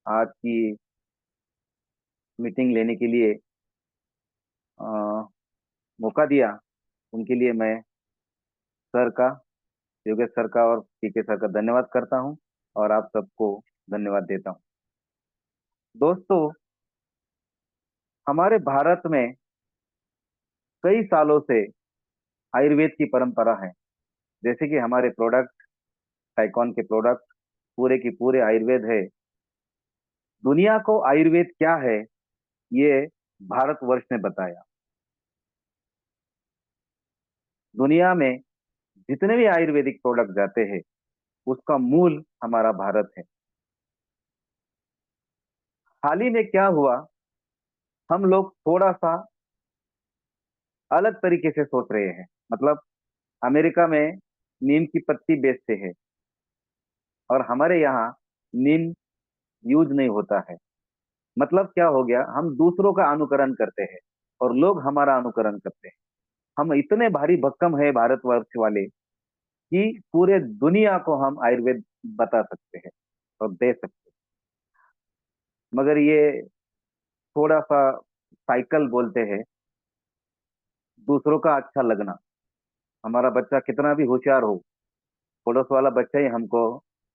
आज की मीटिंग लेने के लिए अ, मौका दिया। उनके लिए मैं सर का, योगेश सर का और पीके सर का धन्यवाद करता हूं और आप सबको धन्यवाद देता हूं। दोस्तों, हमारे भारत में कई सालों से आयुर्वेद की परंपरा है। जैसे कि हमारे प्रोडक्ट, साइकॉन के प्रोडक्ट पूरे की पूरे आयुर्वेद है। दुनिया को आयुर्वेद क्या है, ये भारतवर्ष ने बताया। दुनिया में जितने भी आयुर्वेदिक प्रोडक्ट जाते हैं, उसका मूल हमारा भारत है। हाल ही में क्या हुआ, हम लोग थोड़ा सा अलग तरीके से सोच रहे हैं। मतलब अमेरिका में नीम की पत्ती बेचते हैं और हमारे यहाँ नीम यूज नहीं होता है। मतलब क्या हो गया, हम दूसरों का अनुकरण करते हैं और लोग हमारा अनुकरण करते हैं। हम इतने भारी भक्कम है भारतवर्ष वाले कि पूरे दुनिया को हम आयुर्वेद बता सकते हैं और दे सकते हैं। मगर ये थोड़ा सा साइकिल बोलते हैं, दूसरों का अच्छा लगना। हमारा बच्चा कितना भी होशियार हो, पड़ोस वाला बच्चा ही हमको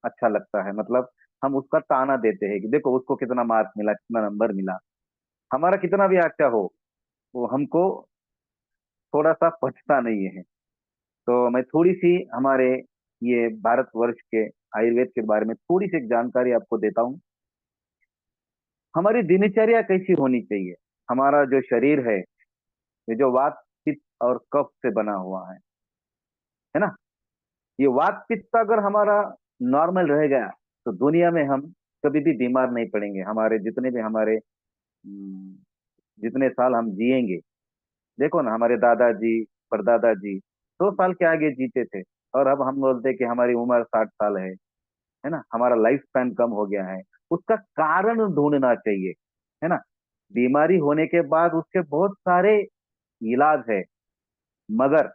अच्छा लगता है। मतलब हम उसका ताना देते हैं कि देखो उसको कितना मार्क मिला, कितना नंबर मिला। हमारा कितना भी अच्छा हो, वो हमको थोड़ा सा पछता नहीं है। तो मैं थोड़ी सी हमारे ये भारतवर्ष के आयुर्वेद के बारे में थोड़ी सी एक जानकारी आपको देता हूँ। हमारी दिनचर्या कैसी होनी चाहिए। हमारा जो शरीर है, ये जो वात पित्त और कफ से बना हुआ है ना। ये वात पित्त अगर हमारा नॉर्मल रह गया, तो दुनिया में हम कभी भी बीमार नहीं पड़ेंगे। हमारे जितने भी हमारे जितने साल हम जिएंगे, देखो ना, हमारे दादाजी परदादा जी 100 साल के आगे जीते थे। और अब हम बोलते हैं कि हमारी उम्र 60 साल है ना। हमारा लाइफ स्पैन कम हो गया है। उसका कारण ढूंढना चाहिए, है ना। बीमारी होने के बाद उसके बहुत सारे इलाज है, मगर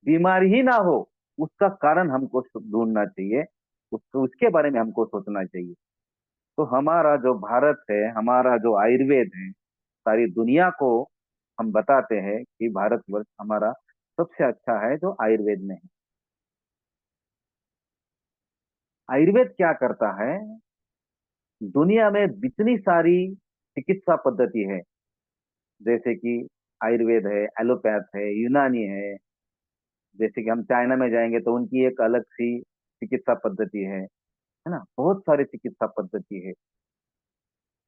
बीमारी ही ना हो, उसका कारण हमको ढूंढना चाहिए। उसके बारे में हमको सोचना चाहिए। तो हमारा जो भारत है, हमारा जो आयुर्वेद है, सारी दुनिया को हम बताते हैं कि भारतवर्ष हमारा सबसे अच्छा है जो आयुर्वेद में है। आयुर्वेद क्या करता है, दुनिया में जितनी सारी चिकित्सा पद्धति है, जैसे कि आयुर्वेद है, एलोपैथ है, यूनानी है। जैसे कि हम चाइना में जाएंगे तो उनकी एक अलग सी चिकित्सा पद्धति है ना। बहुत सारी चिकित्सा पद्धति है।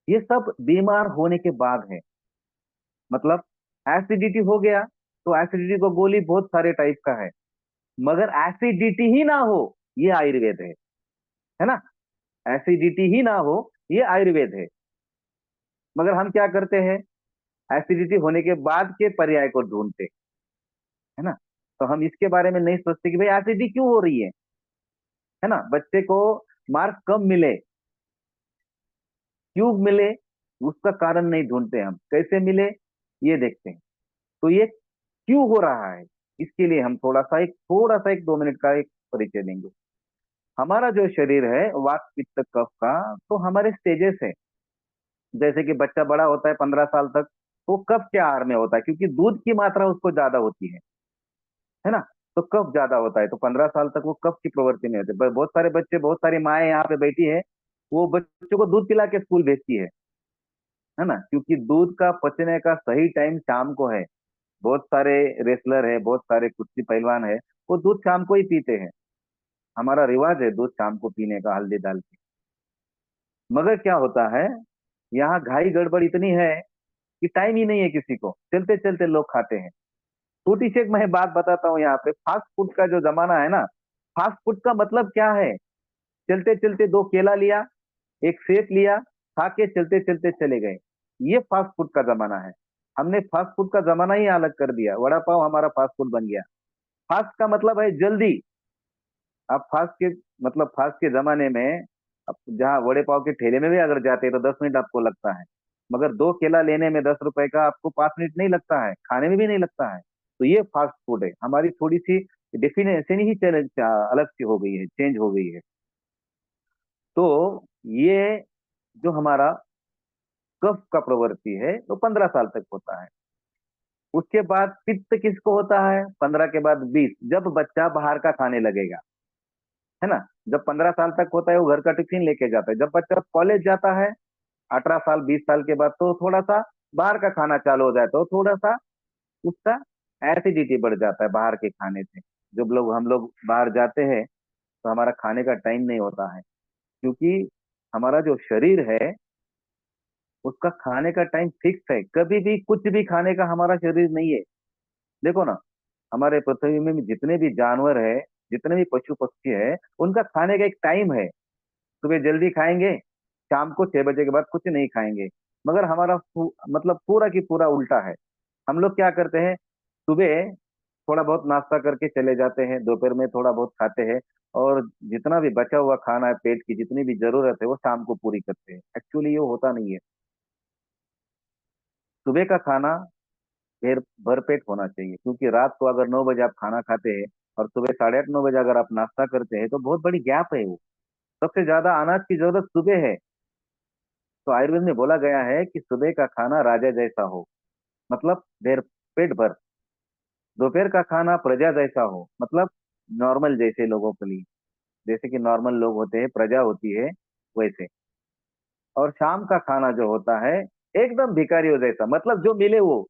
ये सब बीमार होने के बाद है। मतलब एसिडिटी हो गया, तो एसिडिटी को गोली बहुत सारे टाइप का है, मगर एसिडिटी ही ना हो, ये आयुर्वेद है ना। एसिडिटी ही ना हो, ये आयुर्वेद है। मगर हम क्या करते हैं, एसिडिटी होने के बाद के पर्याय को ढूंढते, है ना। तो हम इसके बारे में नहीं सोचते कि भाई एसिडिटी क्यों हो रही है ना। बच्चे को मार्क कम मिले, क्यों मिले, उसका कारण नहीं ढूंढते, हम कैसे मिले ये देखते हैं। तो ये क्यों हो रहा है, इसके लिए हम थोड़ा सा एक 2 मिनट का एक परिचय देंगे। हमारा जो शरीर है वात पित्त कफ का, तो हमारे स्टेजेस है। जैसे कि बच्चा बड़ा होता है 15 साल तक, तो कफ के आहार में होता है, क्योंकि दूध की मात्रा उसको ज्यादा होती है ना। तो कफ ज्यादा होता है, तो 15 साल तक वो कफ की प्रवृत्ति में होते हैं। बहुत सारे बच्चे, बहुत सारी माएँ यहाँ पे बैठी है, वो बच्चों को दूध पिला के स्कूल भेजती है ना, क्योंकि दूध का पचने का सही टाइम शाम को है। बहुत सारे रेसलर है, बहुत सारे कुश्ती पहलवान है, वो दूध शाम को ही पीते हैं। हमारा रिवाज है दूध शाम को पीने का, हल्दी डाल के। मगर क्या होता है, यहाँ घाई गड़बड़ इतनी है कि टाइम ही नहीं है किसी को, चलते चलते लोग खाते हैं। छोटी सी एक मैं बात बताता हूँ, यहाँ पे फास्ट फूड का जो जमाना है ना, फास्ट फूड का मतलब क्या है, चलते चलते 2 केला लिया, एक सेब लिया, खा के चलते चलते चले गए। ये फास्ट फूड का जमाना है। हमने फास्ट फूड का जमाना ही अलग कर दिया, वड़ा पाव हमारा फास्ट फूड बन गया। फास्ट का मतलब है जल्दी। आप फास्ट के मतलब फास्ट के जमाने में, अब जहाँ वड़े पाव के ठेले में भी अगर जाते हैं तो 10 मिनट आपको लगता है, मगर 2 केला लेने में 10 रुपए का आपको 5 मिनट नहीं लगता है, खाने में भी नहीं लगता है। तो ये फास्ट फूड है। हमारी थोड़ी सी डेफिनेशन ही अलग सी हो गई है, चेंज हो गई है। तो ये जो हमारा कफ का प्रवृत्ति है तो 15 साल तक होता है। उसके बाद पित्त किसको होता है? 15 के बाद 20, जब बच्चा बाहर का खाने लगेगा, है ना। जब 15 साल तक होता है वो घर का टिफिन लेके जाता है। जब बच्चा कॉलेज जाता है 18 साल 20 साल के बाद, तो थोड़ा सा बाहर का खाना चालू हो जाए तो थोड़ा सा उसका एसिडिटी बढ़ जाता है बाहर के खाने से। जब लोग हम लोग बाहर जाते हैं तो हमारा खाने का टाइम नहीं होता है, क्योंकि हमारा जो शरीर है उसका खाने का टाइम फिक्स है। कभी भी कुछ भी खाने का हमारा शरीर नहीं है। देखो ना, हमारे पृथ्वी में जितने भी जानवर है, जितने भी पशु पक्षी है, उनका खाने का एक टाइम है। सुबह जल्दी खाएंगे, शाम को 6 बजे के बाद कुछ नहीं खाएंगे। मगर हमारा मतलब पूरा की पूरा उल्टा है। हम लोग क्या करते हैं, सुबह थोड़ा बहुत नाश्ता करके चले जाते हैं, दोपहर में थोड़ा बहुत खाते हैं, और जितना भी बचा हुआ खाना है, पेट की जितनी भी जरूरत है वो शाम को पूरी करते हैं। एक्चुअली ये होता नहीं है। सुबह का खाना फिर भरपेट होना चाहिए, क्योंकि रात को अगर 9 बजे आप खाना खाते हैं और सुबह 8:30 9 बजे अगर आप नाश्ता करते हैं तो बहुत बड़ी गैप है वो। सबसे ज्यादा अनाज की जरूरत सुबह है। तो आयुर्वेद में बोला गया है कि सुबह का खाना राजा जैसा हो, मतलब देर पेट भर। दोपहर का खाना प्रजा जैसा हो, मतलब नॉर्मल जैसे लोगों के लिए, जैसे कि नॉर्मल लोग होते हैं, प्रजा होती है वैसे। और शाम का खाना जो होता है एकदम भिखारियों जैसा, मतलब जो मिले वो।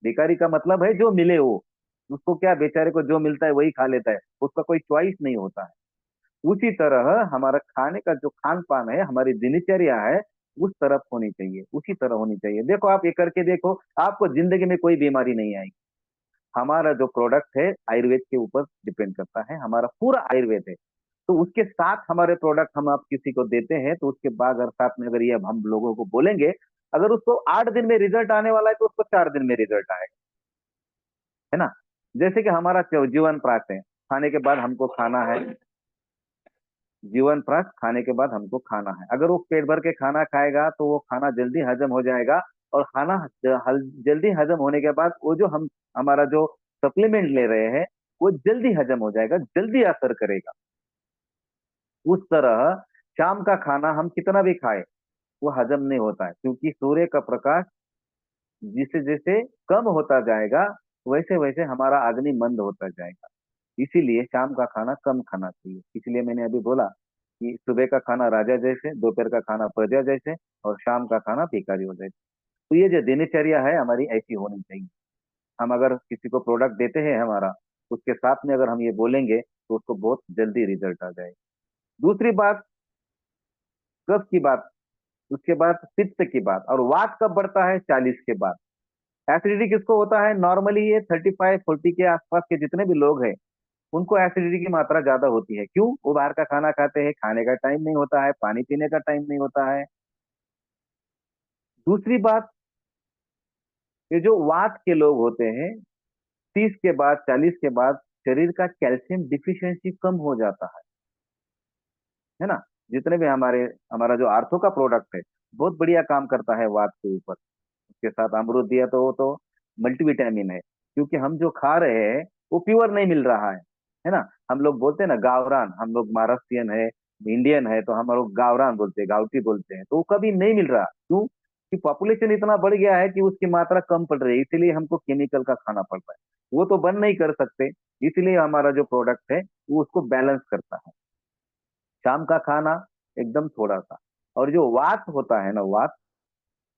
भिखारी का मतलब है जो मिले वो। उसको क्या, बेचारे को जो मिलता है वही खा लेता है, उसका कोई चॉइस नहीं होता है। उसी तरह हमारा खाने का जो खान पान है, हमारी दिनचर्या है, उस तरफ होनी चाहिए, उसी तरह होनी चाहिए। देखो आप ये करके देखो, आपको जिंदगी में कोई बीमारी नहीं आएगी। हमारा जो प्रोडक्ट है आयुर्वेद के ऊपर डिपेंड करता है, हमारा पूरा आयुर्वेद है। तो उसके साथ हमारे प्रोडक्ट हम आप किसी को देते हैं तो उसके बाद अगर साथ में अगर ये अब हम लोगों को बोलेंगे, अगर उसको 8 दिन में रिजल्ट आने वाला है तो उसको 4 दिन में रिजल्ट आएगा, है ना। जैसे कि हमारा जीवन प्राश है, खाने के बाद हमको खाना है। जीवन प्राश खाने के बाद हमको खाना है, अगर वो पेट भर के खाना खाएगा तो वो खाना जल्दी हजम हो जाएगा। और खाना जल्दी हजम होने के बाद वो जो हम हमारा जो सप्लीमेंट ले रहे हैं वो जल्दी हजम हो जाएगा, जल्दी असर करेगा। उस तरह शाम का खाना हम कितना भी खाए वो हजम नहीं होता है, क्योंकि सूर्य का प्रकाश जिसे जैसे कम होता जाएगा वैसे वैसे हमारा अग्नि मंद होता जाएगा। इसीलिए शाम का खाना कम खाना चाहिए। इसलिए मैंने अभी बोला कि सुबह का खाना राजा जैसे, दोपहर का खाना प्रजा जैसे, और शाम का खाना भिखारियों जैसे। तो ये जो दिनचर्या है हमारी ऐसी होनी चाहिए। हम अगर किसी को प्रोडक्ट देते हैं हमारा, उसके साथ में अगर हम ये बोलेंगे तो उसको बहुत जल्दी रिजल्ट आ जाएगा। दूसरी बात कफ की बात, उसके बाद पित्त की बात। और वात कब बढ़ता है? 40 के बाद। एसिडिटी किसको होता है? नॉर्मली ये 35 40 के आसपास के जितने भी लोग हैं उनको एसिडिटी की मात्रा ज्यादा होती है। क्यों? वो बाहर का खाना खाते हैं, खाने का टाइम नहीं होता है, पानी पीने का टाइम नहीं होता है। दूसरी बात, ये जो वात के लोग होते हैं 30 के बाद 40 के बाद शरीर का कैल्शियम डिफिशियंसी कम हो जाता है ना। जितने भी हमारे हमारा जो आर्थो का प्रोडक्ट है बहुत बढ़िया काम करता है वात के ऊपर। उसके साथ अमरूद दिया तो वो तो मल्टीविटामिन है, क्योंकि हम जो खा रहे हैं वो प्योर नहीं मिल रहा है ना। हम लोग बोलते हैं ना गावरान, हम लोग महाराष्ट्रियन है, इंडियन है, तो हम लोग गावरान बोलते हैं, गावठी बोलते हैं, तो वो कभी नहीं मिल रहा। क्यों? कि पॉपुलेशन इतना बढ़ गया है कि उसकी मात्रा कम पड़ रही है, इसीलिए हमको केमिकल का खाना पड़ता है। वो तो बंद नहीं कर सकते, इसलिए हमारा जो प्रोडक्ट है वो उसको बैलेंस करता है। शाम का खाना एकदम थोड़ा सा। और जो वात होता है ना, वात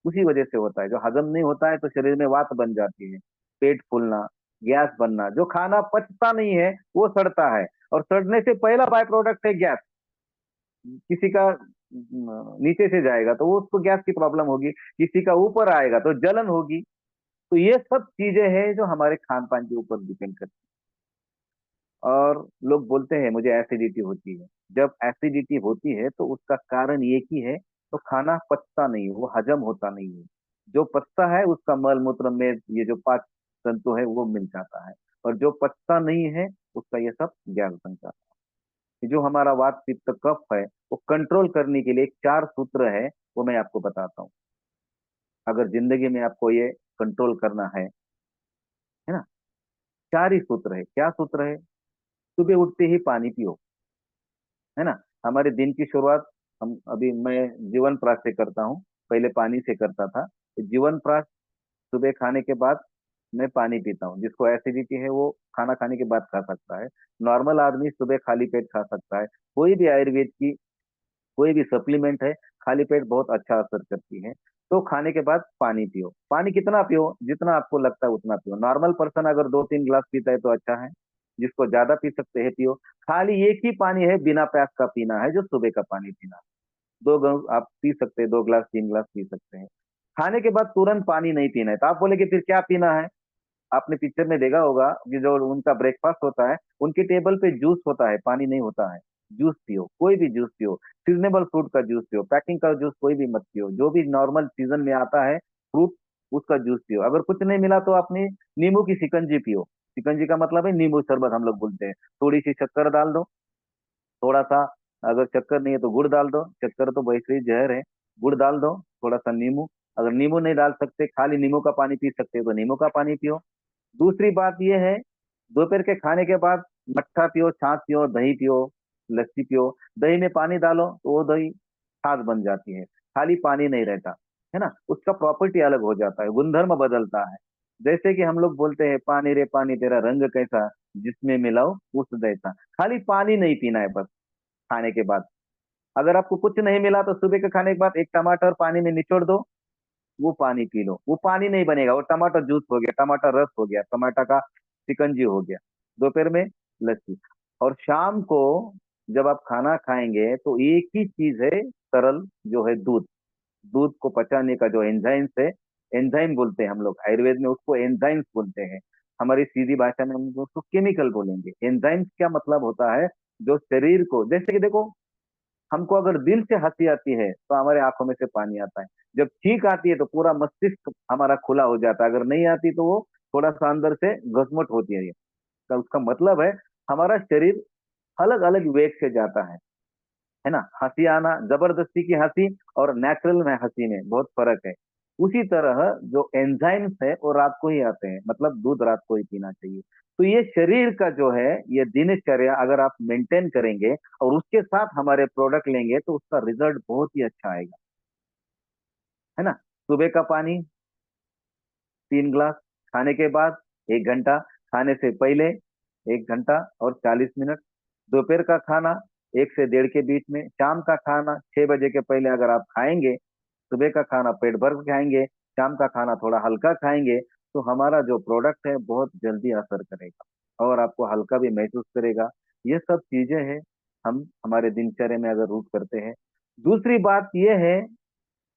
उसी वजह से होता है, जो हजम नहीं होता है तो शरीर में वात बन जाती है। पेट फूलना, गैस बनना, जो खाना पचता नहीं है वो सड़ता है। और सड़ने से पहला बाय प्रोडक्ट है गैस। किसी का नीचे से जाएगा तो वो उसको गैस की प्रॉब्लम होगी, किसी का ऊपर आएगा तो जलन होगी। तो ये सब चीजें हैं जो हमारे खान पान के ऊपर डिपेंड करती है। और लोग बोलते हैं मुझे एसिडिटी होती है। जब एसिडिटी होती है तो उसका कारण एक ही है, तो खाना पचता नहीं, वो हजम होता नहीं है। जो पचता है उसका मल मूत्र में ये जो पांच तंतु है वो मिल जाता है, और जो पचता नहीं है उसका ये सब गैस बन जाता है। जो हमारा वात पित्त कफ है वो कंट्रोल करने के लिए एक 4 सूत्र है, वो मैं आपको बताता हूँ। अगर जिंदगी में आपको ये कंट्रोल करना है ना, 4 ही सूत्र है। क्या सूत्र है? सुबह उठते ही पानी पियो, है ना। हमारे दिन की शुरुआत हम अभी मैं जीवन प्राश से करता हूँ, पहले पानी से करता था। तो जीवन प्राश सुबह खाने के बाद मैं पानी पीता हूँ। जिसको एसिडिटी है वो खाना खाने के बाद खा सकता है। नॉर्मल आदमी सुबह खाली पेट खा सकता है। कोई भी आयुर्वेद की कोई भी सप्लीमेंट है, खाली पेट बहुत अच्छा असर करती है। तो खाने के बाद पानी पियो। पानी कितना पियो? जितना आपको लगता है उतना पियो। नॉर्मल पर्सन अगर 2-3 गिलास पीता है तो अच्छा है। जिसको ज्यादा पी सकते हैं पियो। खाली एक ही पानी है बिना प्यास का पीना है, जो सुबह का पानी पीना है। आप पी सकते हैं, 2 गिलास 3 गिलास पी सकते हैं। खाने के बाद तुरंत पानी नहीं पीना है। तो आप बोले कि फिर क्या पीना है? आपने पिक्चर में देखा होगा कि जो उनका ब्रेकफास्ट होता है, उनके टेबल पे जूस होता है, पानी नहीं होता है। जूस पियो, कोई भी जूस पियो। सीजनेबल फ्रूट का जूस पियो, पैकिंग का जूस कोई भी मत पियो। जो भी नॉर्मल सीजन में आता है फ्रूट, उसका जूस पियो। अगर कुछ नहीं मिला तो आपने नींबू की शिकंजी पियो। शिकंजी का मतलब है नींबू शरबत हम लोग बोलते हैं। थोड़ी सी शक्कर डाल दो, थोड़ा सा, अगर शक्कर नहीं है तो गुड़ डाल दो। शक्कर तो वैसे ही जहर है। गुड़ डाल दो, थोड़ा सा नींबू। अगर नींबू नहीं डाल सकते, खाली नींबू का पानी पी सकते हो तो नींबू का पानी पियो। दूसरी बात यह है, दोपहर के खाने के बाद मट्ठा पियो, छाछ पियो, दही पियो, लस्सी पियो। दही में पानी डालो तो वो दही छाछ बन जाती है, खाली पानी नहीं रहता। है ना, उसका प्रॉपर्टी अलग हो जाता है, गुणधर्म बदलता है। जैसे कि हम लोग बोलते हैं, पानी रे पानी तेरा रंग कैसा, जिसमें मिलाओ उस जैसा। खाली पानी नहीं पीना है बस खाने के बाद। अगर आपको कुछ नहीं मिला तो सुबह के खाने के बाद एक टमाटर पानी में निचोड़ दो, वो पानी पी लो। वो पानी नहीं बनेगा, वो टमाटर जूस हो गया, टमाटर रस हो गया, टमाटर का शिकंजी हो गया। दोपहर में लस्सी। और शाम को जब आप खाना खाएंगे तो एक ही चीज है तरल, जो है दूध। दूध को पचाने का जो एंजाइम्स है, एंजाइम बोलते हैं हम लोग आयुर्वेद में उसको, एंजाइम्स बोलते हैं। हमारी सीधी भाषा में हम उसको केमिकल बोलेंगे। एंजाइम्स क्या मतलब होता है? जो शरीर को, जैसे कि देखो, हमको अगर दिल से हंसी आती है तो हमारे आंखों में से पानी आता है। जब छींक आती है तो पूरा मस्तिष्क हमारा खुला हो जाता है। अगर नहीं आती तो वो थोड़ा सा अंदर से घसमट होती है। तो उसका मतलब है हमारा शरीर अलग अलग वेग से जाता है ना। हंसी आना, जबरदस्ती की हंसी और नेचुरल में हंसी में बहुत फर्क है। उसी तरह जो एंजाइम्स है वो रात को ही आते हैं, मतलब दूध रात को ही पीना चाहिए। तो ये शरीर का जो है, ये दिनचर्या अगर आप मेंटेन करेंगे और उसके साथ हमारे प्रोडक्ट लेंगे तो उसका रिजल्ट बहुत ही अच्छा आएगा। है ना। सुबह का पानी 3 गिलास, खाने के बाद 1 घंटा, खाने से पहले 1 घंटा और 40 मिनट, दोपहर का खाना 1 से 1:30 के बीच में, शाम का खाना 6 बजे के पहले अगर आप खाएंगे, सुबह का खाना पेट भर के खाएंगे, शाम का खाना थोड़ा हल्का खाएंगे, तो हमारा जो प्रोडक्ट है बहुत जल्दी असर करेगा और आपको हल्का भी महसूस करेगा। ये सब चीजें हैं, हम हमारे दिनचर्या में अगर रूट करते हैं। दूसरी बात यह है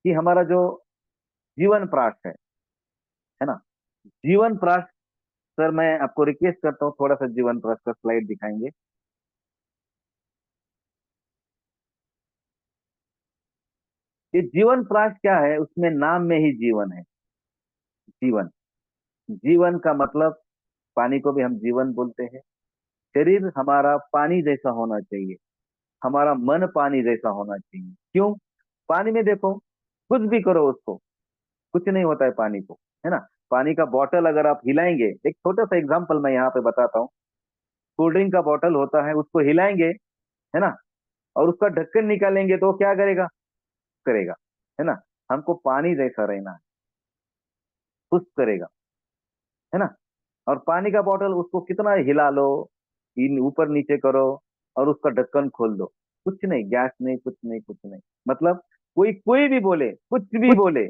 कि हमारा जो जीवन प्राश है ना, जीवन प्राश। सर मैं आपको रिक्वेस्ट करता हूँ, थोड़ा सा जीवन प्राश का स्लाइड दिखाएंगे। ये जीवन प्राश क्या है? उसमें नाम में ही जीवन है। जीवन, जीवन का मतलब, पानी को भी हम जीवन बोलते हैं। शरीर हमारा पानी जैसा होना चाहिए, हमारा मन पानी जैसा होना चाहिए। क्यों? पानी में देखो, कुछ भी करो उसको, कुछ नहीं होता है पानी को। है ना। पानी का बॉटल अगर आप हिलाएंगे, एक छोटा सा एग्जांपल मैं यहाँ पे बताता हूँ। कोल्ड ड्रिंक का बॉटल होता है, उसको हिलाएंगे, है ना, और उसका ढक्कन निकालेंगे तो वो क्या करेगा? करेगा। है ना। हमको पानी जैसा रहना है, खुश करेगा। है ना। और पानी का बॉटल, उसको कितना हिला लो, इन ऊपर नीचे करो, और उसका ढक्कन खोल दो, कुछ नहीं, गैस नहीं, कुछ नहीं, कुछ नहीं। मतलब कोई कोई भी बोले, कुछ भी बोले,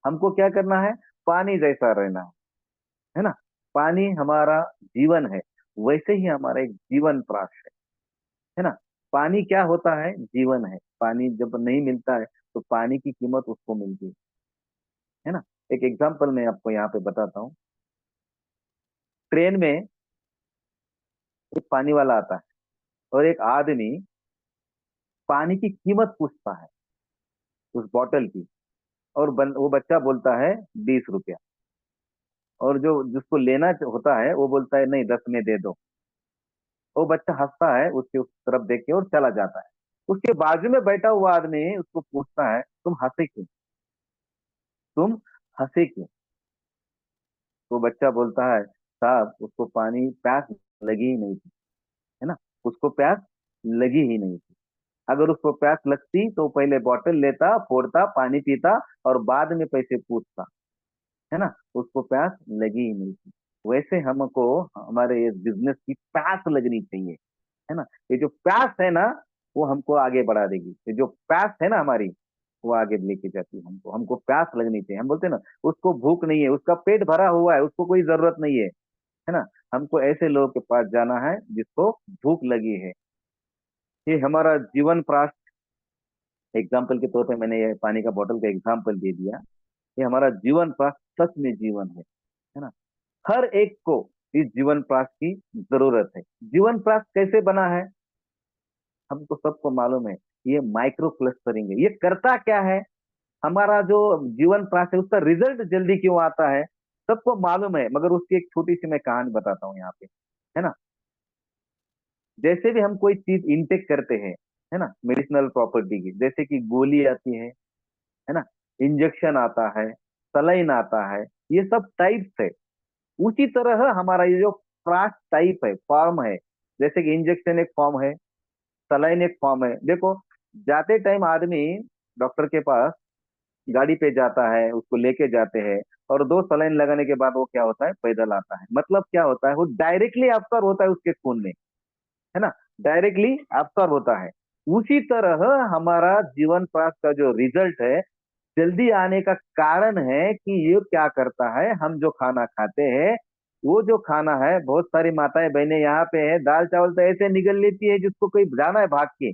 हमको क्या करना है? पानी जैसा रहना है ना। पानी हमारा जीवन है, वैसे ही हमारा एक जीवन प्राश है ना। पानी क्या होता है? जीवन है। पानी जब नहीं मिलता है तो पानी की कीमत उसको मिलती है ना। एक एग्जांपल मैं आपको यहाँ पे बताता हूँ। ट्रेन में एक पानी वाला आता है और एक आदमी पानी की कीमत पूछता है, उस बॉटल की। और वो बच्चा बोलता है 20 रुपया। और जो जिसको लेना होता है वो बोलता है नहीं, 10 में दे दो। वो बच्चा हंसता है, उसके उस तरफ देख के और चला जाता है। उसके बाजू में बैठा हुआ आदमी उसको पूछता है, तुम हंसे क्यों? तुम हंसे क्यों? वो बच्चा बोलता है, साहब उसको पानी प्यास लगी ही नहीं थी। है ना। उसको प्यास लगी ही नहीं थी। अगर उसको प्यास लगती तो पहले बॉटल लेता, फोड़ता, पानी पीता और बाद में पैसे पूछता, है ना। उसको प्यास लगी ही नहीं थी। वैसे हमको हमारे इस बिजनेस की प्यास लगनी चाहिए, है ना। ये जो प्यास है ना, वो हमको आगे बढ़ा देगी। ये जो प्यास है ना हमारी, वो आगे लेके जाती है हमको। हमको प्यास लगनी चाहिए। हम बोलते हैं ना, उसको भूख नहीं है, उसका पेट भरा हुआ है, उसको कोई जरूरत नहीं है ना। हमको ऐसे लोगों के पास जाना है जिसको भूख लगी है। ये हमारा जीवन प्राश, एग्जाम्पल के तौर पे मैंने ये पानी का बोतल का एग्जाम्पल दे दिया। ये हमारा जीवन प्राश सच में जीवन है ना। हर एक को इस जीवन प्राश की जरूरत है। जीवन प्राश कैसे बना है, हमको सबको मालूम है। ये माइक्रो क्लस्टरिंग है। ये करता क्या है, हमारा जो जीवन प्राश है उसका रिजल्ट जल्दी क्यों आता है, सबको मालूम है। मगर उसकी एक छोटी सी मैं कहानी बताता हूँ यहाँ पे, है ना। जैसे भी हम कोई चीज इनटेक करते हैं, है ना, मेडिसिनल प्रॉपर्टी की, जैसे कि गोली आती है ना, इंजेक्शन आता है, सलाइन आता है, ये सब टाइप्स है। उसी तरह हमारा ये जो प्राश टाइप है, फॉर्म है। जैसे कि इंजेक्शन एक फॉर्म है, सलाइन एक फॉर्म है। देखो, जाते टाइम आदमी डॉक्टर के पास गाड़ी पे जाता है, उसको लेके जाते हैं, और दो सलाइन लगाने के बाद वो क्या होता है, पैदल आता है। मतलब क्या होता है, वो डायरेक्टली अब्सॉर्ब होता है उसके खून में, है ना, डायरेक्टली अब्सॉर्ब होता है। उसी तरह हमारा जीवन प्राप्त का जो रिजल्ट है, जल्दी आने का कारण है कि ये क्या करता है, हम जो खाना खाते हैं, वो जो खाना है, बहुत सारी माताएं बहनें यहाँ पे है, दाल चावल तो ऐसे निगल लेती है जिसको कोई जाना है भाग के,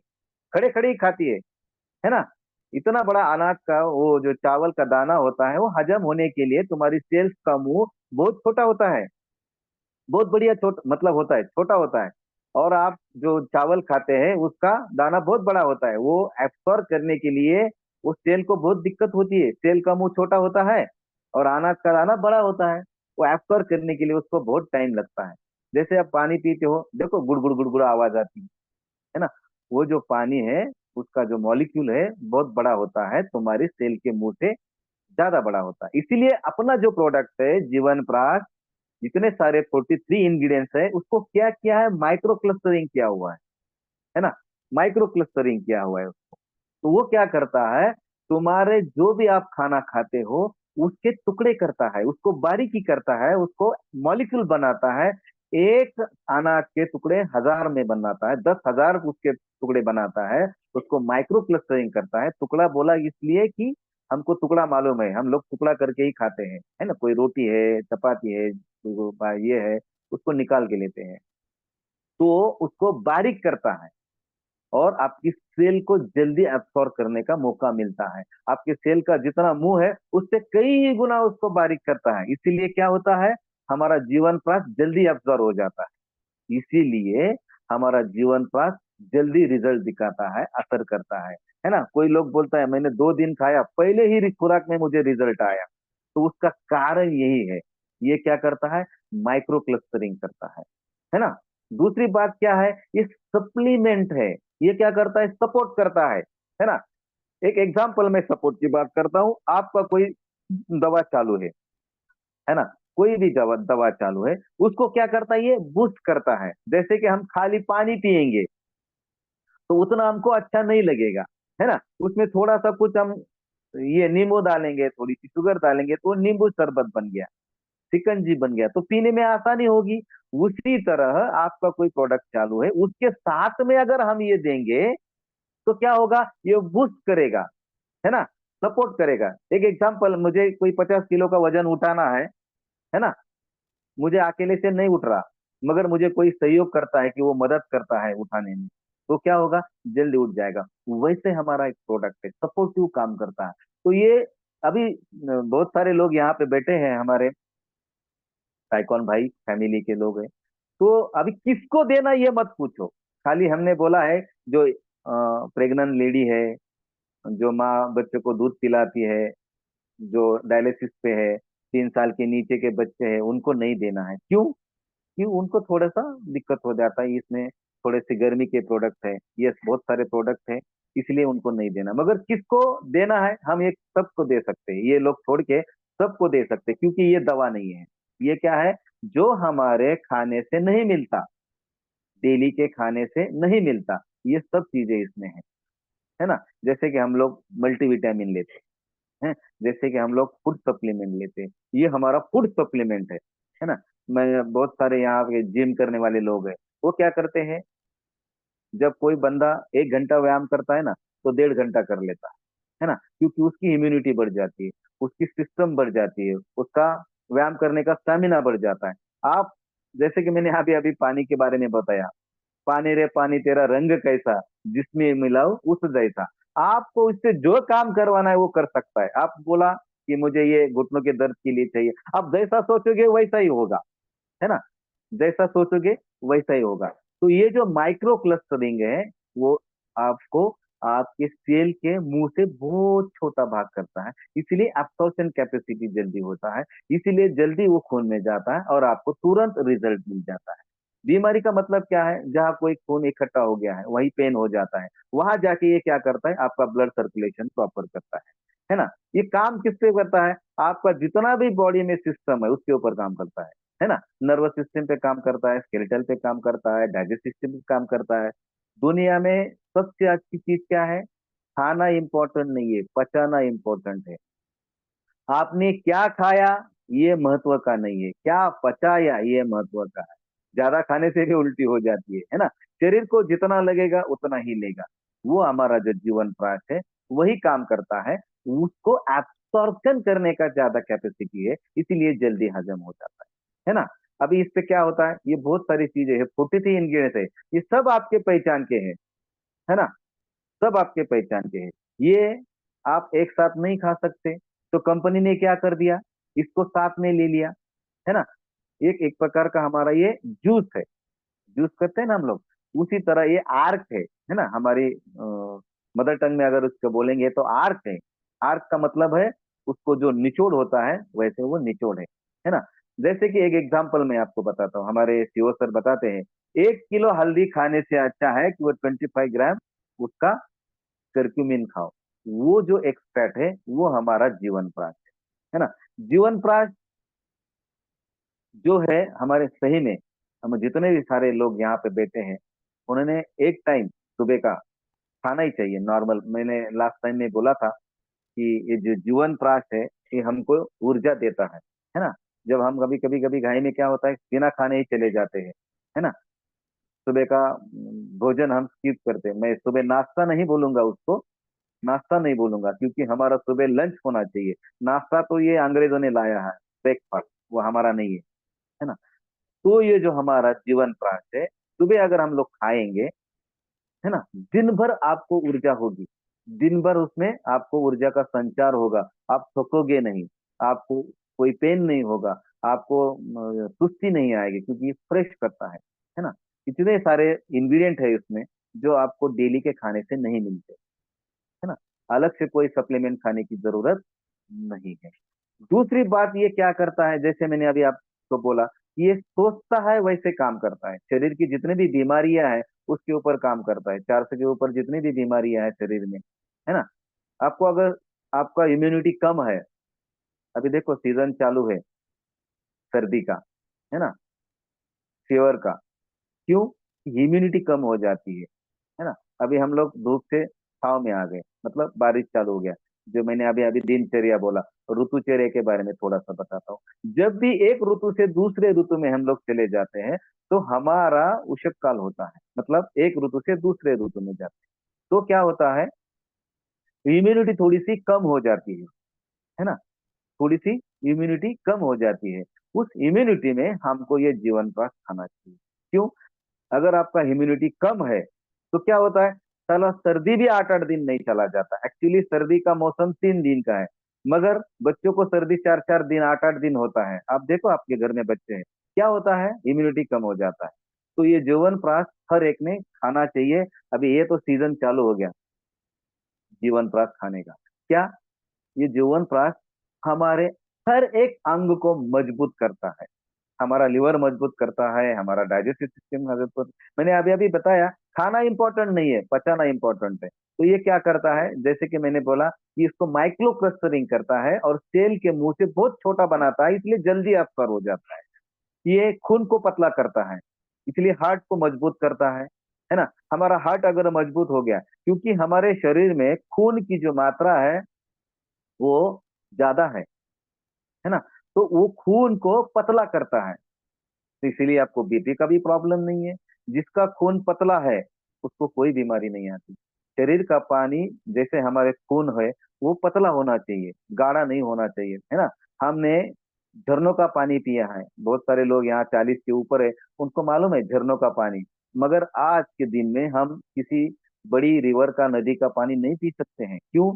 खड़े खड़े ही खाती है ना। इतना बड़ा अनाज का वो जो चावल का दाना होता है, वो हजम होने के लिए तुम्हारी सेल्स का मुंह बहुत छोटा होता है, बहुत बढ़िया छोटा मतलब होता है, छोटा होता है। और आप जो चावल खाते हैं उसका दाना बहुत बड़ा होता है, वो एब्सॉर्ब करने के लिए उस सेल को बहुत दिक्कत होती है। सेल का मुंह छोटा होता है और अनाज का दाना बड़ा होता है, वो एब्सॉर्ब करने के लिए उसको बहुत टाइम लगता है। जैसे आप पानी पीते हो, देखो गुड़ गुड़ गुड़ आवाज आती है ना। वो जो पानी है, उसका जो मॉलिक्यूल है बहुत बड़ा होता है, तुम्हारी सेल के मुंह से ज्यादा बड़ा होता है। इसीलिए अपना जो प्रोडक्ट है जीवन प्राश, जितने सारे 43 इंग्रेडिएंट्स है, उसको क्या किया है, माइक्रो क्लस्टरिंग किया हुआ है ना। माइक्रो क्लस्टरिंग किया हुआ है। तो वो क्या करता है, तुम्हारे जो भी आप खाना खाते हो उसके टुकड़े करता है, उसको बारीकी करता है, उसको मॉलिक्यूल बनाता है। एक अनाज के टुकड़े 1000 में बनाता है, 10,000 उसके टुकड़े बनाता है। उसको माइक्रो क्लस्टरिंग करता है। टुकड़ा बोला इसलिए कि हमको टुकड़ा मालूम है, हम लोग टुकड़ा करके ही खाते हैं, है ना। कोई रोटी है, चपाती है, ये है, उसको निकाल के लेते हैं। तो उसको बारीक करता है और आपकी सेल को जल्दी एब्सॉर्ब करने का मौका मिलता है। आपके सेल का जितना मुंह है उससे कई गुना उसको बारीक करता है। इसीलिए क्या होता है, हमारा जीवन प्राश जल्दी एब्सॉर्ब हो जाता है। इसीलिए हमारा जीवन प्राश जल्दी रिजल्ट दिखाता है, असर करता है ना। कोई लोग बोलता है मैंने 2 दिन खाया, पहले ही खुराक में मुझे रिजल्ट आया। तो उसका कारण यही है, ये क्या करता है, माइक्रो क्लस्टरिंग करता है ना। दूसरी बात क्या है, ये सप्लीमेंट है। ये क्या करता है, सपोर्ट करता है ना। एक एग्जांपल में सपोर्ट की बात करता हूं। आपका कोई दवा चालू है ना, कोई भी दवा दवा चालू है, उसको क्या करता है, ये बूस्ट करता है। जैसे कि हम खाली पानी पिएंगे तो उतना हमको अच्छा नहीं लगेगा, है ना। उसमें थोड़ा सा कुछ हम ये नींबू डालेंगे, थोड़ी सी शुगर डालेंगे, तो नींबू शरबत बन गया, शिकंजी बन गया, तो पीने में आसानी होगी। उसी तरह आपका कोई प्रोडक्ट चालू है, उसके साथ में अगर हम ये देंगे तो क्या होगा, ये बूस्ट करेगा, है ना, सपोर्ट करेगा। एक एग्जांपल, मुझे कोई 50 किलो का वजन उठाना है ना, मुझे अकेले से नहीं उठ रहा, मगर मुझे कोई सहयोग करता है कि वो मदद करता है उठाने में, तो क्या होगा, जल्दी उठ जाएगा। वैसे हमारा एक प्रोडक्ट है, सपोर्टिव काम करता है। तो ये अभी बहुत सारे लोग यहाँ पे बैठे हैं, हमारे साइकॉन भाई फैमिली के लोग हैं। तो अभी किसको देना ये मत पूछो, खाली हमने बोला है जो प्रेग्नेंट लेडी है, जो माँ बच्चे को दूध पिलाती है, जो डायलिसिस पे है, 3 साल के नीचे के बच्चे हैं, उनको नहीं देना है। क्यों, क्यों, उनको थोड़ा सा दिक्कत हो जाता है इसमें, थोड़े से गर्मी के प्रोडक्ट है, ये बहुत सारे प्रोडक्ट है, इसलिए उनको नहीं देना। मगर किसको देना है, हम एक सबको दे सकते हैं, ये लोग छोड़ के सबको दे सकते हैं, क्योंकि ये दवा नहीं है। ये क्या है, जो हमारे खाने से नहीं मिलता, डेली के खाने से नहीं मिलता, ये सब चीजें इसमें है। है ना। जैसे कि हम लोग मल्टीविटामिन लेते हैं, जैसे कि हम लोग फूड सप्लीमेंट लेते हैं, ये हमारा फूड सप्लीमेंट है ना। मैं बहुत सारे यहाँ पे जिम करने वाले लोग हैं, वो क्या करते हैं, जब कोई बंदा 1 घंटा व्यायाम करता है ना, तो 1.5 घंटा कर लेता है ना, क्योंकि उसकी इम्यूनिटी बढ़ जाती है, उसकी सिस्टम बढ़ जाती है, उसका व्यायाम करने का स्टेमिना बढ़ जाता है। आप, जैसे कि मैंने अभी अभी पानी के बारे में बताया, पानी रे पानी तेरा रंग कैसा, जिसमें मिलाओ उस जैसा। आपको इससे जो काम करवाना है वो कर सकता है। आप बोला कि मुझे ये घुटनों के दर्द के लिए चाहिए, आप जैसा सोचोगे वैसा ही होगा, है ना। जैसा सोचोगे वैसा ही होगा। तो ये जो माइक्रो क्लस्टरिंग है, वो आपको आपके सेल के मुंह से बहुत छोटा भाग करता है, इसीलिए एब्सॉर्प्शन कैपेसिटी जल्दी होता है, इसीलिए जल्दी वो खून में जाता है और आपको तुरंत रिजल्ट मिल जाता है। बीमारी का मतलब क्या है, जहाँ कोई खून इकट्ठा हो गया है वहीं पेन हो जाता है, वहां जाके ये क्या करता है, आपका ब्लड सर्कुलेशन प्रॉपर करता है ना। ये काम किस पे करता है, आपका जितना भी बॉडी में सिस्टम है उसके ऊपर काम करता है ना। नर्वस सिस्टम पे काम करता है, स्केलेटल पे काम करता है, डाइजेस्टिव सिस्टम पे काम करता है। दुनिया में सबसे अच्छी चीज क्या है, खाना इंपॉर्टेंट नहीं है, पचाना इंपॉर्टेंट है। आपने क्या खाया ये महत्व का नहीं है, क्या पचाया ये महत्व का है। ज्यादा खाने से भी उल्टी हो जाती है ना। शरीर को जितना लगेगा उतना ही लेगा। वो हमारा जो जीवन प्रयास है वही काम करता है, उसको एब्सॉर्प्शन करने का ज्यादा कैपेसिटी है, इसीलिए जल्दी हजम हो जाता है ना। अभी इससे क्या होता है, ये बहुत सारी चीजें हैं, 43 इंग्रेडिएंट्स है, ये सब आपके पहचान के हैं, है ना। सब आपके पहचान के हैं। ये आप एक साथ नहीं खा सकते, तो कंपनी ने क्या कर दिया, इसको साथ में ले लिया, है ना। एक एक प्रकार का हमारा ये जूस है, जूस करते हैं ना हम लोग, उसी तरह ये आर्क है ना। हमारी मदर टंग में अगर उसको बोलेंगे तो आर्क है। आर्क का मतलब है उसको जो निचोड़ होता है, वैसे वो निचोड़ है ना। जैसे कि एक एग्जांपल मैं आपको बताता हूँ, हमारे सीओ सर बताते हैं, 1 किलो हल्दी खाने से अच्छा है कि वो 25 ग्राम उसका कर्क्यूमिन खाओ। वो जो एक्सट्रैक्ट है वो हमारा जीवन प्राश है ना। जीवन प्राश जो है हमारे, सही में हम जितने भी सारे लोग यहाँ पे बैठे हैं, उन्होंने एक टाइम सुबह का खाना ही चाहिए नॉर्मल। मैंने लास्ट टाइम में बोला था कि ये जो जीवन प्राश है ये हमको ऊर्जा देता है ना। जब हम कभी कभी कभी घाई में क्या होता है, बिना खाने ही चले जाते हैं, है ना। सुबह का भोजन हम स्किप करते हैं। मैं सुबह नाश्ता नहीं बोलूंगा उसको, नाश्ता नहीं बोलूंगा, क्योंकि हमारा सुबह लंच होना चाहिए। नाश्ता तो ये अंग्रेजों ने लाया है, ब्रेकफास्ट, वो हमारा नहीं है ना। तो ये जो हमारा जीवन प्राश है, सुबह अगर हम लोग खाएंगे, है ना, दिन भर आपको ऊर्जा होगी, दिन भर उसमें आपको ऊर्जा का संचार होगा, आप थकोगे नहीं, आपको कोई पेन नहीं होगा, आपको सुस्ती नहीं आएगी, क्योंकि ये फ्रेश करता है ना। इतने सारे इंग्रेडिएंट है इसमें जो आपको डेली के खाने से नहीं मिलते, है ना। अलग से कोई सप्लीमेंट खाने की जरूरत नहीं है। दूसरी बात ये क्या करता है, जैसे मैंने अभी आपको बोला, ये सोचता है वैसे काम करता है। शरीर की जितनी भी बीमारियां हैं उसके ऊपर काम करता है, 400 के ऊपर जितनी भी बीमारियां हैं शरीर में, है ना। आपको अगर आपका इम्यूनिटी कम है, अभी देखो सीजन चालू है सर्दी का, है ना, फीवर का, क्यों, इम्यूनिटी कम हो जाती है ना। अभी हम लोग धूप से छाव में आ गए, मतलब बारिश चालू हो गया। जो मैंने अभी अभी दिनचर्या बोला, ऋतुचर्या के बारे में थोड़ा सा बताता हूँ। जब भी एक ऋतु से दूसरे ऋतु में हम लोग चले जाते हैं, तो हमारा उषक काल होता है, मतलब एक ऋतु से दूसरे ऋतु में जाते हैं, तो क्या होता है, इम्यूनिटी थोड़ी सी कम हो जाती है ना। थोड़ी सी इम्यूनिटी कम हो जाती है। उस इम्यूनिटी में हमको ये जीवन प्रकाश खाना चाहिए। क्यों, अगर आपका इम्यूनिटी कम है तो क्या होता है, साला सर्दी भी 8-8 दिन नहीं चला जाता। एक्चुअली सर्दी का मौसम 3 दिन का है, मगर बच्चों को सर्दी 4-4 दिन 8-8 दिन होता है। आप देखो आपके घर में बच्चे हैं, क्या होता है, इम्यूनिटी कम हो जाता है। तो ये जीवन प्राश हर एक ने खाना चाहिए। अभी ये तो सीजन चालू हो गया जीवन प्राश खाने का। क्या, ये जीवन प्राश हमारे हर एक अंग को मजबूत करता है, हमारा लिवर मजबूत करता है, हमारा डाइजेस्टिव सिस्टम मजबूत। मैंने अभी अभी बताया, खाना इंपॉर्टेंट नहीं है, पचाना इंपॉर्टेंट है। तो ये क्या करता है, जैसे कि मैंने बोला कि इसको माइक्रो क्लस्टरिंग करता है और सेल के मुंह से बहुत छोटा बनाता है, इसलिए जल्दी अब्सॉर्ब हो जाता है। ये खून को पतला करता है, इसलिए हार्ट को मजबूत करता है। है ना। हमारा हार्ट अगर मजबूत हो गया, क्योंकि हमारे शरीर में खून की जो मात्रा है वो ज्यादा है ना, तो वो खून को पतला करता है, तो इसीलिए आपको बीपी का भी प्रॉब्लम नहीं है। जिसका खून पतला है उसको कोई बीमारी नहीं आती। शरीर का पानी, जैसे हमारे खून है, वो पतला होना चाहिए, गाढ़ा नहीं होना चाहिए, है ना। हमने झरनों का पानी पिया है, बहुत सारे लोग यहाँ 40 के ऊपर है, उनको मालूम है झरनों का पानी। मगर आज के दिन में हम किसी बड़ी रिवर का, नदी का पानी नहीं पी सकते हैं। क्यों?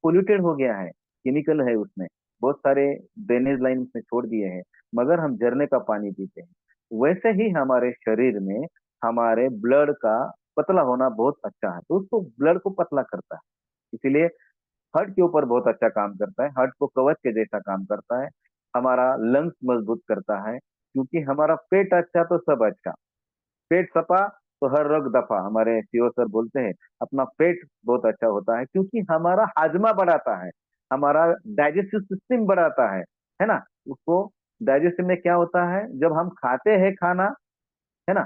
पोल्यूटेड हो गया है, केमिकल है उसमें, बहुत सारे ड्रेनेज लाइन उसमें छोड़ दिए हैं। मगर हम झरने का पानी पीते हैं। वैसे ही हमारे शरीर में हमारे ब्लड का पतला होना बहुत अच्छा है, तो उसको ब्लड को पतला करता है। इसीलिए हार्ट के ऊपर बहुत अच्छा काम करता है, हार्ट को कवच के जैसा काम करता है। हमारा लंग्स मजबूत करता है, क्योंकि हमारा पेट अच्छा तो सब अच्छा। पेट सफा तो हर रोग दफा, हमारे सीओ सर बोलते हैं। अपना पेट बहुत अच्छा होता है, क्योंकि हमारा हाजमा बढ़ाता है, हमारा डाइजेस्टिव सिस्टम बढ़ाता है ना। उसको डाइजेस्टिव में क्या होता है, जब हम खाते हैं खाना, है ना,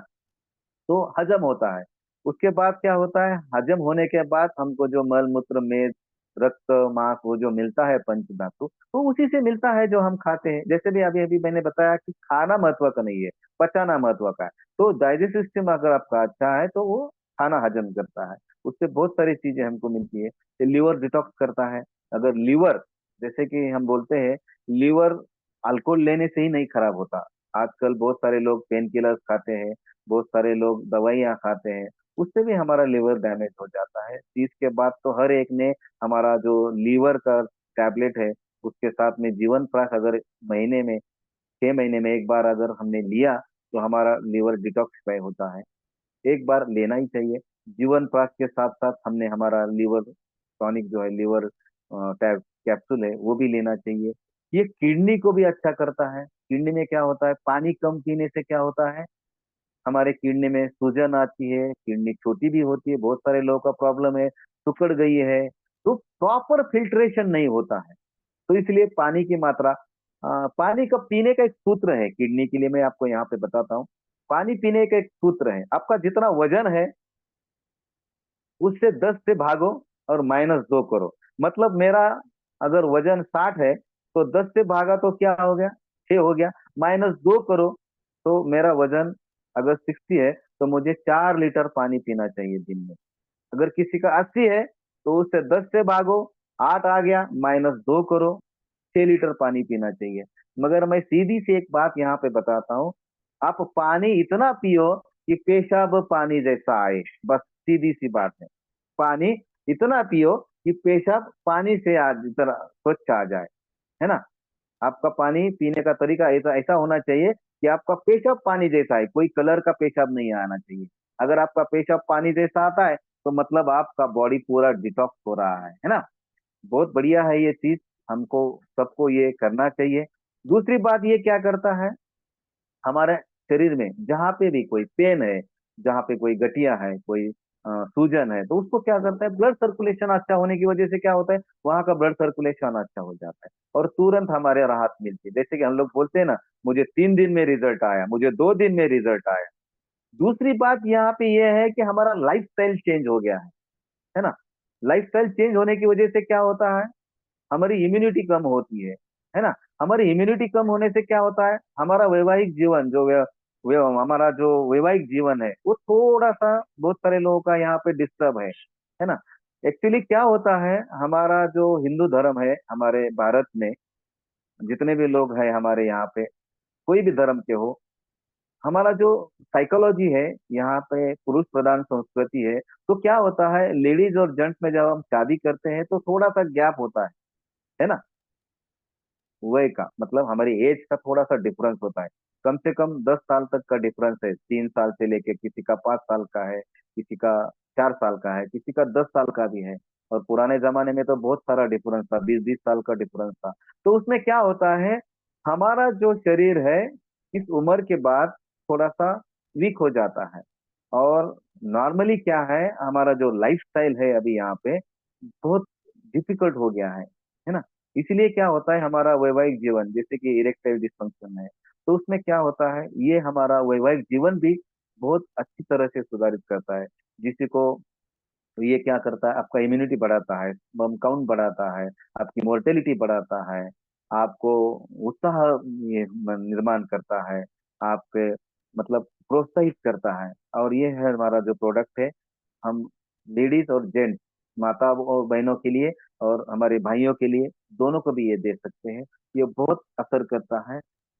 तो हजम होता है। उसके बाद क्या होता है, हजम होने के बाद हमको जो मल मूत्र मेद रक्त मांस वो जो मिलता है पंच धातु, तो उसी से मिलता है जो हम खाते हैं। जैसे भी अभी अभी मैंने बताया कि खाना महत्व का नहीं है, पचाना महत्व का है। तो डाइजेस्टिव सिस्टम अगर आपका अच्छा है तो वो खाना हजम करता है, उससे बहुत सारी चीजें हमको मिलती है। लीवर डिटॉक्स करता है। अगर लीवर, जैसे कि हम बोलते हैं, लीवर अल्कोहल लेने से ही नहीं खराब होता। आजकल बहुत सारे लोग पेन किलर्स खाते हैं, बहुत सारे लोग दवाइयाँ खाते हैं, उससे भी हमारा लिवर डैमेज हो जाता है। 30 के बाद तो हर एक ने हमारा जो लीवर का टैबलेट है, उसके साथ में जीवन प्रकाश अगर महीने में 6 महीने में एक बार अगर हमने लिया, तो हमारा लिवर डिटॉक्सिफाई होता है। एक बार लेना ही चाहिए। जीवन प्रकाश के साथ साथ हमने हमारा लीवर टॉनिक जो है, लीवर टैब कैप्सूल है, वो भी लेना चाहिए। ये किडनी को भी अच्छा करता है। किडनी में क्या होता है, पानी कम पीने से क्या होता है, हमारे किडनी में सूजन आती है, किडनी छोटी भी होती है, बहुत सारे लोगों का प्रॉब्लम है, सिकुड़ गई है, तो प्रॉपर फिल्ट्रेशन नहीं होता है। तो इसलिए पानी की मात्रा, पानी का पीने का एक सूत्र है किडनी के लिए, मैं आपको यहाँ पे बताता हूँ। पानी पीने का एक सूत्र है, आपका जितना वजन है उससे 10 से भागो और -2 करो। मतलब मेरा अगर वजन 60 है, तो 10 से भागा तो क्या हो गया, 6 हो गया। -2 करो तो मेरा वजन अगर 60 है, तो मुझे 4 लीटर पानी पीना चाहिए दिन में। अगर किसी का 80 है, तो उससे 10 से भागो, 8 आ गया, -2 करो, 6 लीटर पानी पीना चाहिए। मगर मैं सीधी सी एक बात यहाँ पे बताता हूँ, आप पानी इतना पियो कि पेशाब पानी जैसा आए, बस सीधी सी बात है। पानी इतना पियो कि पेशाब पानी से इतना स्वच्छ आ जाए, है ना। आपका पानी पीने का तरीका ऐसा ऐसा होना चाहिए कि आपका पेशाब पानी जैसा है, कोई कलर का पेशाब नहीं आना चाहिए। अगर आपका पेशाब पानी जैसा आता है, तो मतलब आपका बॉडी पूरा डिटॉक्स हो रहा है ना। बहुत बढ़िया है ये चीज, हमको सबको ये करना चाहिए। दूसरी बात ये क्या करता है, हमारे शरीर में जहाँ पे भी कोई पेन है, जहाँ पे कोई गठिया है, कोई सूजन है, तो उसको क्या करता है, ब्लड सर्कुलेशन अच्छा होने की वजह से क्या होता है, वहाँ का ब्लड सर्कुलेशन अच्छा हो जाता है, और तुरंत हमारे राहत मिलती है। जैसे कि हम लोग बोलते हैं ना, मुझे 3 दिन में रिजल्ट आया, मुझे 2 दिन में रिजल्ट आया। दूसरी बात यहाँ पे ये है कि हमारा लाइफ स्टाइल चेंज हो गया है ना। लाइफ स्टाइल चेंज होने की वजह से क्या होता है, हमारी इम्यूनिटी कम होती है ना। हमारी इम्यूनिटी कम होने से क्या होता है, हमारा वैवाहिक जीवन जो हमारा जो वैवाहिक जीवन है, वो थोड़ा सा बहुत सारे लोगों का यहाँ पे डिस्टर्ब है ना। एक्चुअली क्या होता है, हमारा जो हिंदू धर्म है हमारे भारत में, जितने भी लोग हैं हमारे यहाँ पे, कोई भी धर्म के हो, हमारा जो साइकोलॉजी है, यहाँ पे पुरुष प्रधान संस्कृति है। तो क्या होता है, लेडीज और जेंट्स में जब हम शादी करते हैं तो थोड़ा सा गैप होता है ना। वही का मतलब हमारी एज का थोड़ा सा डिफरेंस होता है, कम से कम 10 साल तक का डिफरेंस है। 3 साल से लेके किसी का 5 साल का है, किसी का 4 साल का है, किसी का 10 साल का भी है। और पुराने जमाने में तो बहुत सारा डिफरेंस था, 20-20 साल का डिफरेंस था। तो उसमें क्या होता है, हमारा जो शरीर है इस उम्र के बाद थोड़ा सा वीक हो जाता है। और नॉर्मली क्या है, हमारा जो लाइफ स्टाइल है अभी यहाँ पे बहुत डिफिकल्ट हो गया है ना। इसलिए क्या होता है, हमारा वैवाहिक जीवन, जैसे कि इरेक्टाइल डिस्फंक्शन है, तो उसमें क्या होता है, ये हमारा वैवाहिक जीवन भी बहुत अच्छी तरह से सुधारित करता है। जिससे को ये क्या करता है, आपका इम्यूनिटी बढ़ाता है, स्पर्म काउंट बढ़ाता है, आपकी मोर्टेलिटी बढ़ाता है, आपको उत्साह ये निर्माण करता है, आपके मतलब प्रोत्साहित करता है। और ये है हमारा जो प्रोडक्ट है, हम लेडीज और जेंट्स, माता और बहनों के लिए और हमारे भाइयों के लिए, दोनों को भी ये दे सकते हैं। ये बहुत असर करता है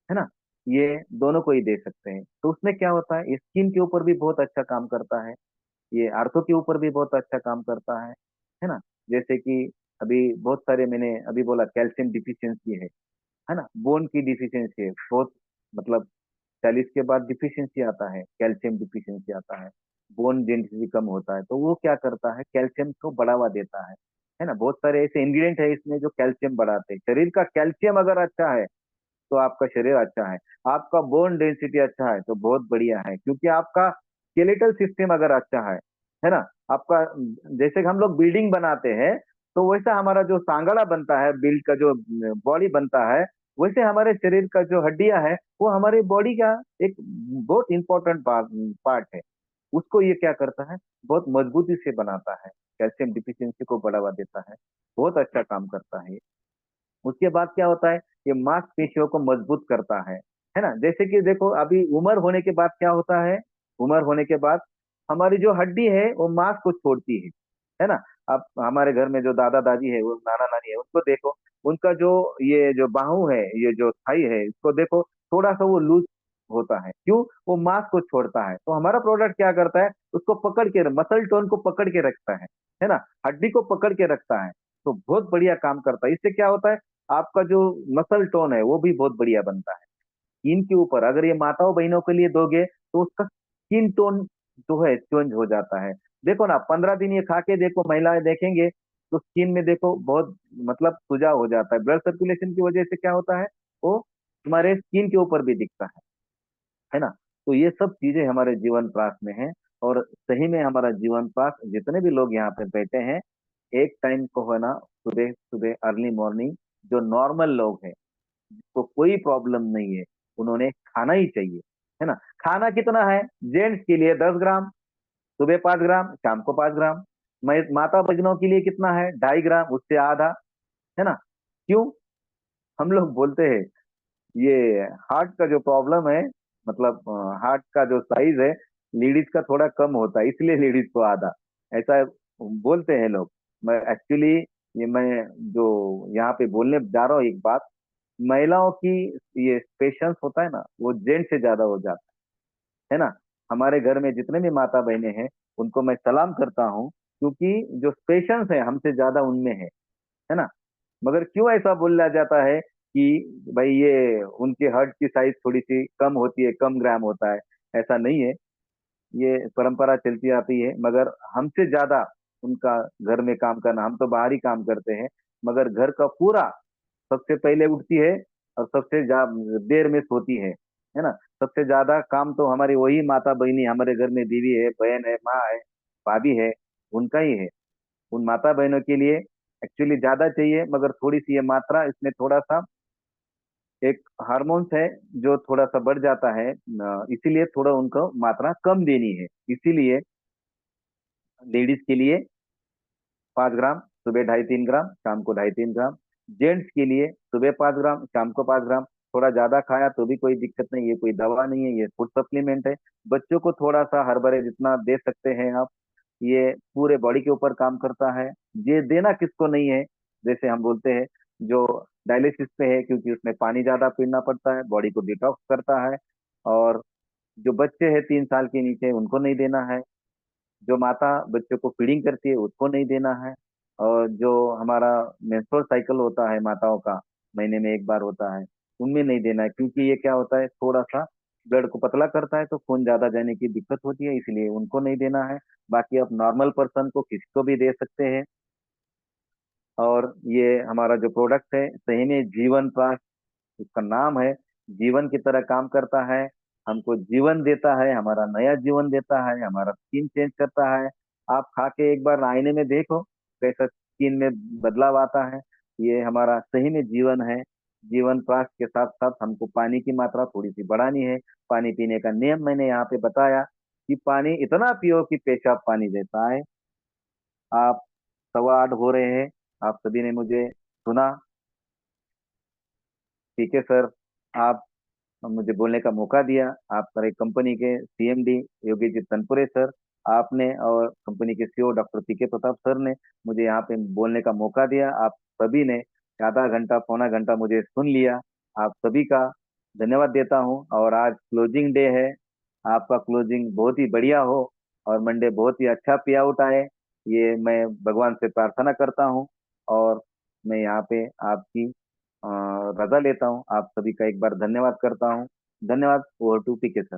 ना। ये दोनों को ही दे सकते हैं। तो उसमें क्या होता है, ये स्किन के ऊपर भी बहुत अच्छा काम करता है, ये आर्थो के ऊपर भी बहुत अच्छा काम करता है ना। जैसे कि अभी बहुत सारे मैंने अभी बोला कैल्शियम डिफिशियंसी है ना, बोन की डिफिशियंसी है बहुत, मतलब 40 के बाद डिफिशियंसी आता है, कैल्शियम डिफिशियंसी आता है, बोन डेंसिटी कम होता है। तो वो क्या करता है, कैल्शियम को बढ़ावा देता है ना। बहुत सारे ऐसे इंग्रेडिएंट है इसमें जो कैल्शियम बढ़ाते हैं। शरीर का कैल्शियम अगर अच्छा है तो आपका शरीर अच्छा है, आपका बोन डेंसिटी अच्छा है तो बहुत बढ़िया है, क्योंकि आपका स्केलेटल सिस्टम अगर अच्छा है ना, आपका जैसे कि हम लोग बिल्डिंग बनाते हैं, तो वैसा हमारा जो सांगड़ा बनता है, बिल्ड का जो बॉडी बनता है, वैसे हमारे शरीर का जो हड्डियां है वो हमारे बॉडी का एक बहुत इंपॉर्टेंट पार्ट है। उसको ये क्या करता है, बहुत मजबूती से बनाता है, कैल्शियम डिफिशियंसी को बढ़ावा देता है, बहुत अच्छा काम करता है। उसके बाद क्या होता है, ये मांसपेशियों को मजबूत करता है ना। जैसे कि देखो अभी उम्र होने के बाद क्या होता है, उम्र होने के बाद हमारी जो हड्डी है वो मांस को छोड़ती है ना। अब हमारे घर में जो दादा दादी है, वो नाना नानी है, उनको देखो, उनका जो ये जो बाहू है, ये जो थाई है, इसको देखो, थोड़ा सा वो लूज होता है। क्यों, वो मांस को छोड़ता है। तो हमारा प्रोडक्ट क्या करता है, उसको पकड़ के, मसल टोन को पकड़ के रखता है ना, हड्डी को पकड़ के रखता है। तो बहुत बढ़िया काम करता है। इससे क्या होता है, आपका जो मसल टोन है वो भी बहुत बढ़िया बनता है। स्किन के ऊपर अगर ये माताओं बहनों के लिए दोगे तो उसका स्किन टोन जो है चेंज हो जाता है। देखो ना, 15 दिन ये खा के देखो, महिलाएं देखेंगे तो स्किन में देखो बहुत मतलब सुझाव हो जाता है। ब्लड सर्कुलेशन की वजह से क्या होता है, वो हमारे स्किन के ऊपर भी दिखता है ना। तो ये सब चीजें हमारे जीवन पास में है। और सही में हमारा जीवन पास जितने भी लोग यहाँ पे बैठे हैं, एक टाइम को है ना, सुबह सुबह अर्ली मॉर्निंग, जो नॉर्मल लोग हैं जिसको कोई प्रॉब्लम नहीं है, उन्होंने खाना ही चाहिए, है ना। खाना कितना है, जेंट्स के लिए 10 ग्राम, सुबह 5 ग्राम, शाम को 5 ग्राम। माता बहनों के लिए कितना है, 2.5 ग्राम, उससे आधा, है ना। क्यों, हम लोग बोलते हैं ये हार्ट का जो प्रॉब्लम है, मतलब हार्ट का जो साइज है लेडीज का थोड़ा कम होता है, इसलिए लेडीज को आधा, ऐसा बोलते हैं लोग। मैं एक्चुअली ये मैं जो यहाँ पे बोलने जा रहा हूँ एक बात, महिलाओं की ये पेशेंस होता है ना, वो जेंट्स से ज्यादा हो जाता है ना। हमारे घर में जितने भी माता बहनें हैं, उनको मैं सलाम करता हूँ, क्योंकि जो पेशेंस है हमसे ज्यादा उनमें है ना। मगर क्यों ऐसा बोला जाता है कि भाई ये उनके हर्ट की साइज थोड़ी सी कम होती है, कम ग्राम होता है, ऐसा नहीं है। ये परंपरा चलती आती है, मगर हमसे ज्यादा उनका घर में काम करना, हम तो बाहर ही काम करते हैं, मगर घर का पूरा सबसे पहले उठती है और सबसे देर में सोती है ना। सबसे ज्यादा काम तो हमारी वही माता बहनी, हमारे घर में बीवी है, बहन है, माँ है, भाभी है, उनका ही है। उन माता बहनों के लिए एक्चुअली ज्यादा चाहिए, मगर थोड़ी सी ये मात्रा इसमें थोड़ा सा एक हार्मोन्स है जो थोड़ा सा बढ़ जाता है, इसीलिए थोड़ा उनको मात्रा कम देनी है। इसीलिए लेडीज के लिए 5 ग्राम, सुबह 2.5-3 ग्राम, शाम को 2.5-3 ग्राम। जेंट्स के लिए सुबह 5 ग्राम, शाम को 5 ग्राम। थोड़ा ज्यादा खाया तो भी कोई दिक्कत नहीं, ये कोई दवा नहीं है, ये फूड सप्लीमेंट है। बच्चों को थोड़ा सा हर भरे जितना दे सकते हैं आप, ये पूरे बॉडी के ऊपर काम करता है। ये देना किसको नहीं है, जैसे हम बोलते हैं जो डायलिसिस पे है, क्योंकि उसमें पानी ज्यादा पीना पड़ता है, बॉडी को डिटॉक्स करता है। और जो बच्चे हैं 3 साल के नीचे, उनको नहीं देना है। जो माता बच्चों को फीडिंग करती है उसको नहीं देना है। और जो हमारा मेंस्ट्रुअल साइकिल होता है माताओं का, महीने में एक बार होता है, उनमें नहीं देना है, क्योंकि ये क्या होता है, थोड़ा सा ब्लड को पतला करता है, तो खून ज्यादा जाने की दिक्कत होती है, इसलिए उनको नहीं देना है। बाकी आप नॉर्मल पर्सन को किसी को भी दे सकते हैं। और ये हमारा जो प्रोडक्ट है सही में जीवन प्राश, इसका नाम है, जीवन की तरह काम करता है, हमको जीवन देता है, हमारा नया जीवन देता है, हमारा स्किन चेंज करता है। आप खा के एक बार आईने में देखो कैसा स्किन में बदलाव आता है। ये हमारा सही में जीवन है। जीवन प्राश के साथ साथ हमको पानी की मात्रा थोड़ी सी बढ़ानी है। पानी पीने का नियम मैंने यहाँ पे बताया। कि पानी इतना पियो कि पेशाब पानी देता है। आप 8:15 हो रहे हैं, आप सभी ने मुझे सुना। ठीक है सर, आप मुझे बोलने का मौका दिया। आप सर एक कंपनी के सीएमडी योगी जी तनपुरे सर, आपने और कंपनी के सीईओ डॉक्टर पीके प्रताप सर ने मुझे यहाँ पे बोलने का मौका दिया। आप सभी ने आधा घंटा पौना घंटा मुझे सुन लिया। आप सभी का धन्यवाद देता हूँ। और आज क्लोजिंग डे है, आपका क्लोजिंग बहुत ही बढ़िया हो और मंडे बहुत ही अच्छा पे आउट आए, ये मैं भगवान से प्रार्थना करता हूँ। और मैं यहाँ पे आपकी रजा लेता हूँ। आप सभी का एक बार धन्यवाद करता हूँ। धन्यवाद। Over to PK sir.